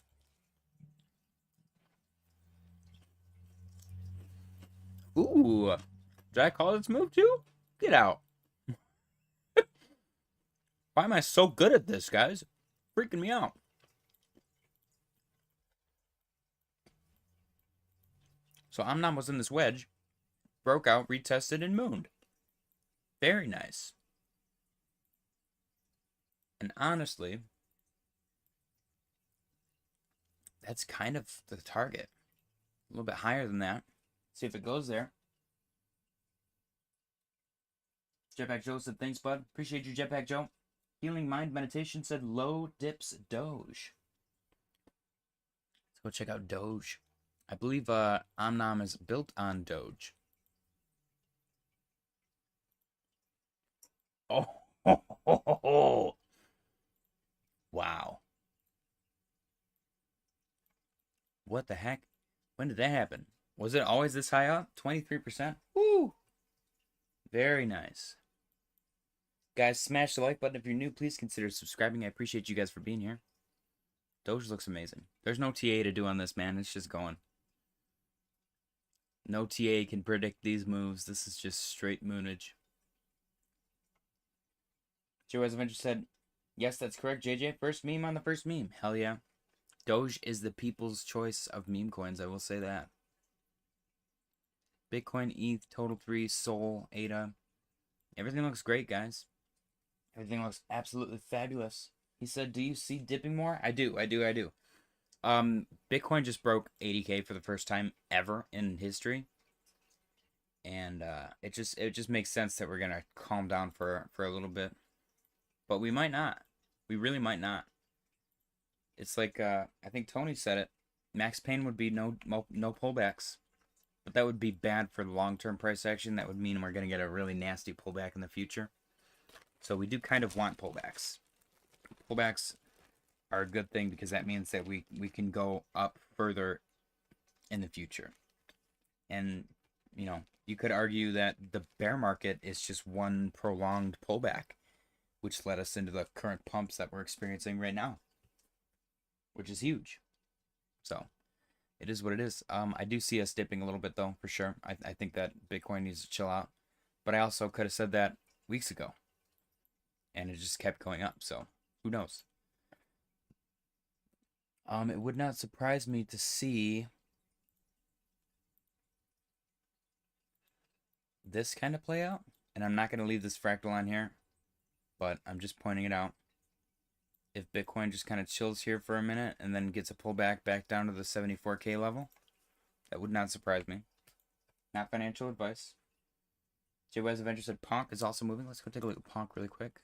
A: Ooh. Did I call this move too? Get out. Why am I so good at this, guys? Freaking me out. So Omnom was in this wedge, broke out, retested, and mooned. Very nice. And honestly, that's kind of the target. A little bit higher than that. See if it goes there. Jetpack Joe said, thanks, bud. Appreciate you, Jetpack Joe. Healing Mind Meditation said, low dips Doge. Let's go check out Doge. I believe Omnom is built on Doge. Oh, ho, ho, ho, ho. Wow. What the heck? When did that happen? Was it always this high up? 23%? Woo! Very nice. Guys, smash the like button if you're new. Please consider subscribing. I appreciate you guys for being here. Doge looks amazing. There's no TA to do on this, man. It's just going. No TA can predict these moves. This is just straight moonage. Joe Adventure said, yes, that's correct, JJ. First meme on the first meme. Hell yeah. Doge is the people's choice of meme coins. I will say that. Bitcoin, ETH, Total 3, Sol, ADA. Everything looks great, guys. Everything looks absolutely fabulous. He said, do you see dipping more? I do. Bitcoin just broke 80K for the first time ever in history. And it just makes sense that we're going to calm down for a little bit. But we might not. We really might not. It's like, I think Tony said it. Max Pain would be no pullbacks. But that would be bad for the long-term price action. That would mean we're going to get a really nasty pullback in the future. So we do kind of want pullbacks. Pullbacks are a good thing because that means that we can go up further in the future. And, you know, you could argue that the bear market is just one prolonged pullback, which led us into the current pumps that we're experiencing right now, which is huge. So it is what it is. I do see us dipping a little bit, though, for sure. I think that Bitcoin needs to chill out. But I also could have said that weeks ago. And it just kept going up, so who knows? It would not surprise me to see this kind of play out. And I'm not going to leave this fractal on here, but I'm just pointing it out. If Bitcoin just kind of chills here for a minute and then gets a pullback back down to the 74K level, that would not surprise me. Not financial advice. JJsCrypticCorner said Ponk is also moving. Let's go take a look at Ponk really quick.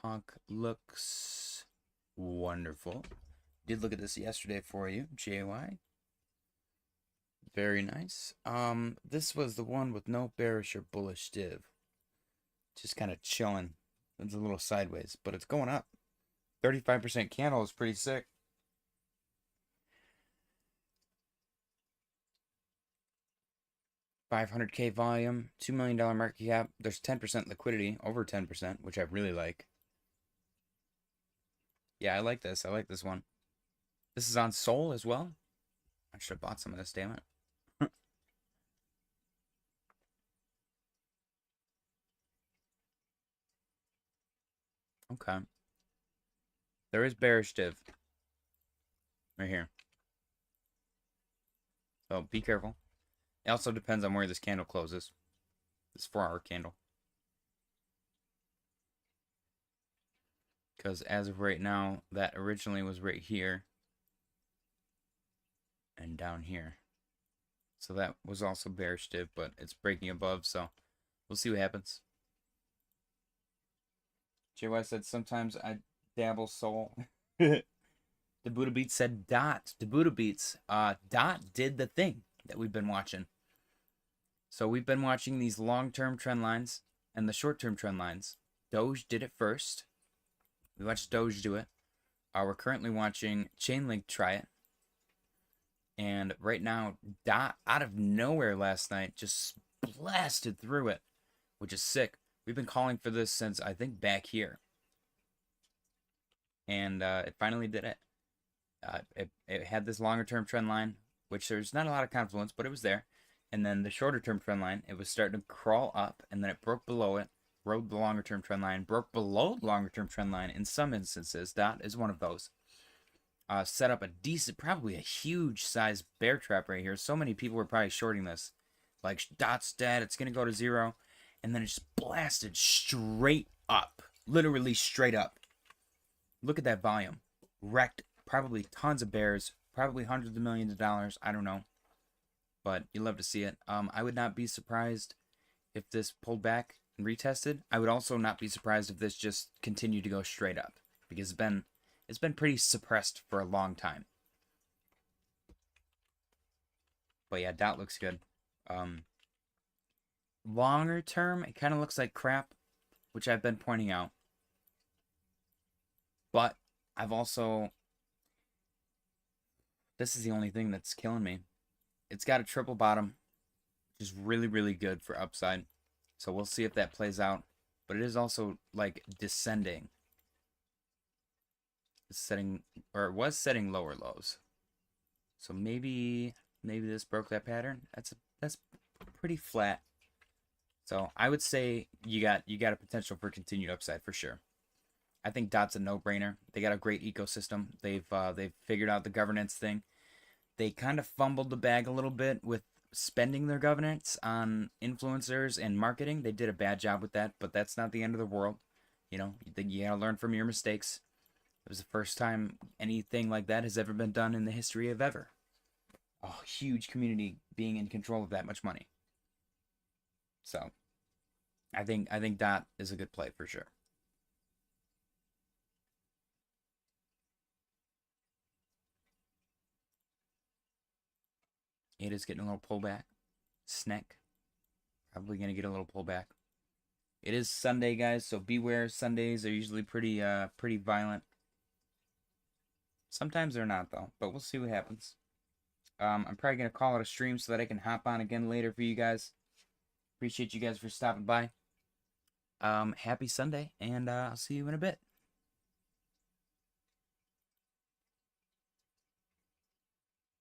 A: Ponk looks wonderful. Did look at this yesterday for you, JY. Very nice. This was the one with no bearish or bullish div. Just kind of chilling. It's a little sideways, but it's going up. 35% candle is pretty sick. $500K volume, $2 million market cap. There's 10% liquidity, over 10%, which I really like. Yeah, I like this. I like this one. This is on Sol as well. I should have bought some of this, damn it. Okay. There is bearish div. Right here. So be careful. It also depends on where this candle closes. This 4-hour candle. Because as of right now, that originally was right here. And down here. So that was also bearish div, but it's breaking above, so we'll see what happens. JY said sometimes I dabble Sol. The Buddha Beats said Dot. The Buddha Beats. Dot did the thing that we've been watching. So we've been watching these long-term trend lines and the short-term trend lines. Doge did it first. We watched Doge do it. We're currently watching Chainlink try it. And right now, Dot, out of nowhere last night, just blasted through it, which is sick. We've been calling for this since, I think, back here. And it finally did it. It had this longer term trend line, which there's not a lot of confluence, but it was there. And then the shorter term trend line, it was starting to crawl up, and then it broke below it, rode the longer term trend line, broke below the longer term trend line in some instances. Dot is one of those. Set up a decent, probably a huge size bear trap right here. So many people were probably shorting this. Like, Dot's dead, it's going to go to zero. And then it just blasted straight up. Literally straight up. Look at that volume. Wrecked probably tons of bears. Probably hundreds of millions of dollars. I don't know. But you love to see it. I would not be surprised if this pulled back and retested. I would also not be surprised if this just continued to go straight up. Because it's been pretty suppressed for a long time. But yeah, Dot looks good. Longer term, it kind of looks like crap, which I've been pointing out. But I've also... This is the only thing that's killing me. It's got a triple bottom, which is really, really good for upside. So we'll see if that plays out. But it is also, like, descending. It's setting, or it was setting lower lows. So maybe this broke that pattern. That's pretty flat. So I would say you got a potential for continued upside for sure. I think Dot's a no-brainer. They got a great ecosystem. They've figured out the governance thing. They kind of fumbled the bag a little bit with spending their governance on influencers and marketing. They did a bad job with that, but that's not the end of the world. You know, you gotta learn from your mistakes. It was the first time anything like that has ever been done in the history of ever. A huge community being in control of that much money. So, I think Dot is a good play for sure. It is getting a little pullback. Snack. Probably going to get a little pullback. It is Sunday, guys, so beware. Sundays are usually pretty violent. Sometimes they're not, though, but we'll see what happens. I'm probably going to call it a stream so that I can hop on again later for you guys. Appreciate you guys for stopping by. Happy Sunday, and I'll see you in a bit.